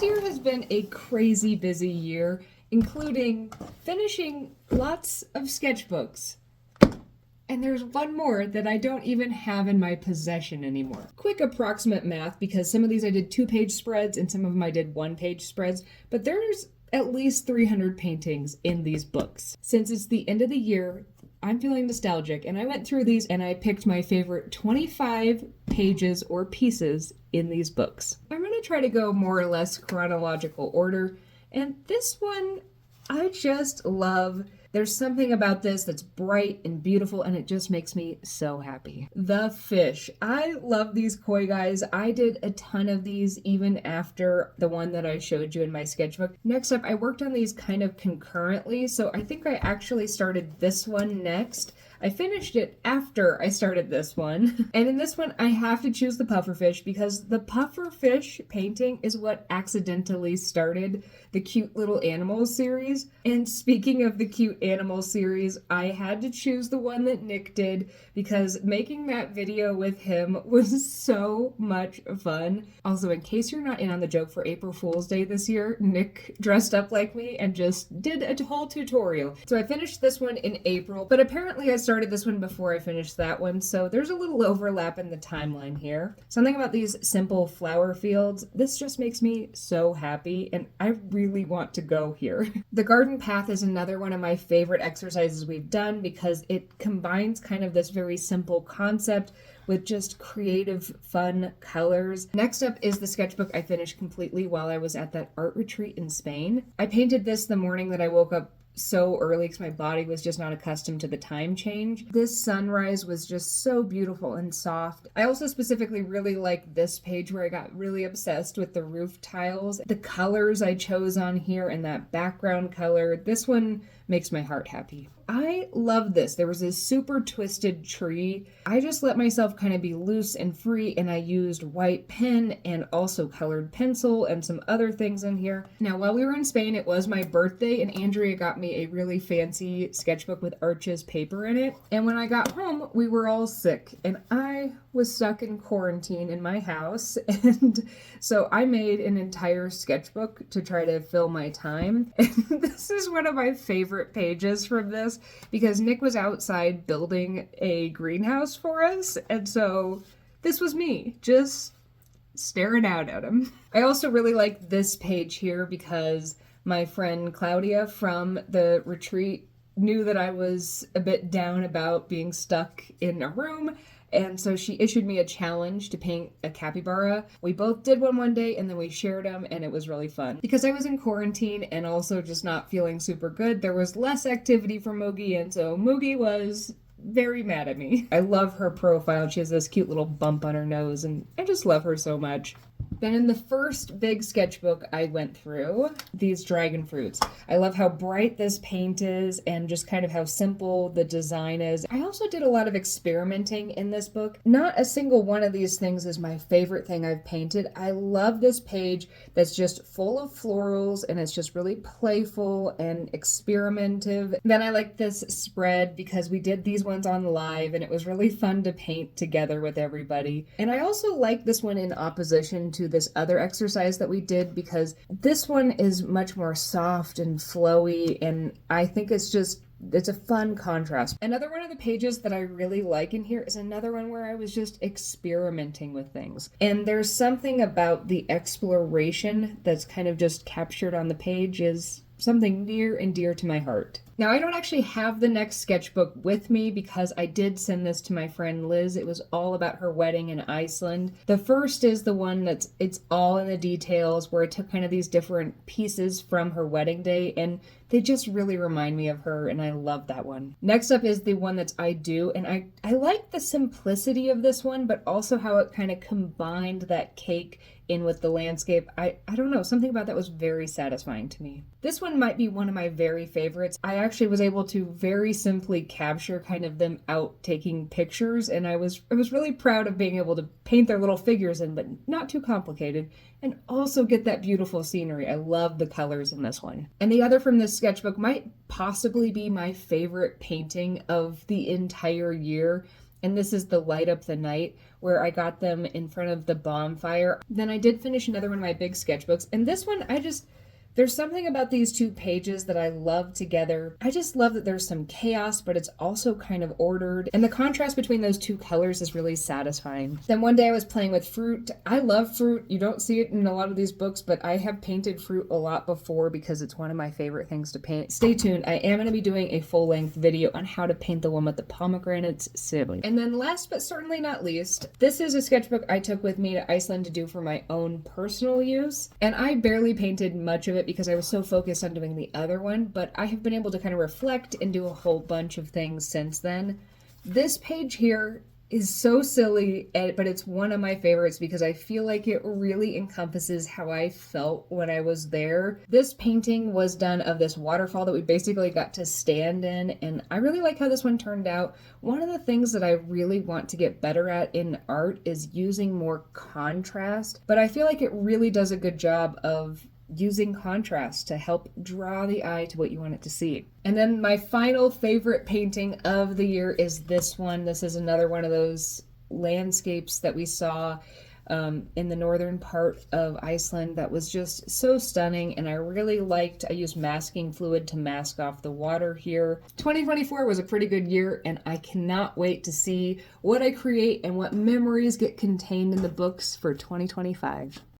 year has been a crazy busy year, including finishing lots of sketchbooks. And there's one more that I don't even have in my possession anymore. Quick approximate math, because some of these I did 2-page spreads and some of them I did 1-page spreads, but there's at least 300 paintings in these books. Since it's the end of the year, I'm feeling nostalgic, and I went through these and I picked my favorite 25 pages or pieces in these books. I'm going to try to go more or less chronological order, and this one I just love. There's something about this that's bright and beautiful, and it just makes me so happy. The fish. I love these koi guys. I did a ton of these even after the one that I showed you in my sketchbook. Next up, I worked on these kind of concurrently, so I think I actually started this one next. I finished it after I started this one. And in this one, I have to choose the pufferfish because the pufferfish painting is what accidentally started the cute little animals series. And speaking of the cute animals series, I had to choose the one that Nick did because making that video with him was so much fun. Also, in case you're not in on the joke, for April Fool's Day this year, Nick dressed up like me and just did a whole tutorial. So I finished this one in April, but apparently I started this one before I finished that one, so there's a little overlap in the timeline here. Something about these simple flower fields, this just makes me so happy, and I really want to go here. The garden path is another one of my favorite exercises we've done because it combines kind of this very simple concept with just creative, fun colors. Next up is the sketchbook I finished completely while I was at that art retreat in Spain. I painted this the morning that I woke up so early because my body was just not accustomed to the time change. This sunrise was just so beautiful and soft. I also specifically really like this page where I got really obsessed with the roof tiles. The colors I chose on here and that background color, this one makes my heart happy. I love this. There was this super twisted tree. I just let myself kind of be loose and free, and I used white pen and also colored pencil and some other things in here. Now, while we were in Spain, it was my birthday, and Andrea got me a really fancy sketchbook with Arches paper in it. And when I got home, we were all sick, and I was stuck in quarantine in my house, and so I made an entire sketchbook to try to fill my time. And this is one of my favorite pages from this because Nick was outside building a greenhouse for us, and so this was me just staring out at him. I also really like this page here because my friend Claudia from the retreat knew that I was a bit down about being stuck in a room, and so she issued me a challenge to paint a capybara. We both did one day, and then we shared them, and it was really fun. Because I was in quarantine and also just not feeling super good, there was less activity for Moogie, and so Moogie was very mad at me. I love her profile. She has this cute little bump on her nose, and I just love her so much. Then in the first big sketchbook I went through, these dragon fruits. I love how bright this paint is and just kind of how simple the design is. I also did a lot of experimenting in this book. Not a single one of these things is my favorite thing I've painted. I love this page that's just full of florals and it's just really playful and experimentative. Then I like this spread because we did these ones on live and it was really fun to paint together with everybody. And I also like this one in opposition to this other exercise that we did because this one is much more soft and flowy, and I think it's a fun contrast. Another one of the pages that I really like in here is another one where I was just experimenting with things. And there's something about the exploration that's kind of just captured on the page is something near and dear to my heart. Now, I don't actually have the next sketchbook with me because I did send this to my friend Liz. It was all about her wedding in Iceland. The first is the one it's all in the details where I took kind of these different pieces from her wedding day and they just really remind me of her and I love that one. Next up is the one that's I Do, and I like the simplicity of this one, but also how it kind of combined that cake in with the landscape. I don't know, something about that was very satisfying to me. This one might be one of my very favorites. I actually was able to very simply capture kind of them out taking pictures, and I was really proud of being able to paint their little figures in, but not too complicated, and also get that beautiful scenery. I love the colors in this one. And the other from this sketchbook might possibly be my favorite painting of the entire year. And this is the Light Up the Night, where I got them in front of the bonfire. Then I did finish another one of my big sketchbooks, and this one there's something about these two pages that I love together. I just love that there's some chaos, but it's also kind of ordered. And the contrast between those two colors is really satisfying. Then one day I was playing with fruit. I love fruit. You don't see it in a lot of these books, but I have painted fruit a lot before because it's one of my favorite things to paint. Stay tuned. I am going to be doing a full-length video on how to paint the one with the pomegranates sibling. And then last but certainly not least, this is a sketchbook I took with me to Iceland to do for my own personal use. And I barely painted much of it because I was so focused on doing the other one, but I have been able to kind of reflect and do a whole bunch of things since then. This page here is so silly, but it's one of my favorites because I feel like it really encompasses how I felt when I was there. This painting was done of this waterfall that we basically got to stand in, and I really like how this one turned out. One of the things that I really want to get better at in art is using more contrast, but I feel like it really does a good job of using contrast to help draw the eye to what you want it to see. And then my final favorite painting of the year is this one. This is another one of those landscapes that we saw in the northern part of Iceland that was just so stunning, and I really liked. I used masking fluid to mask off the water here. 2024 was a pretty good year, and I cannot wait to see what I create and what memories get contained in the books for 2025.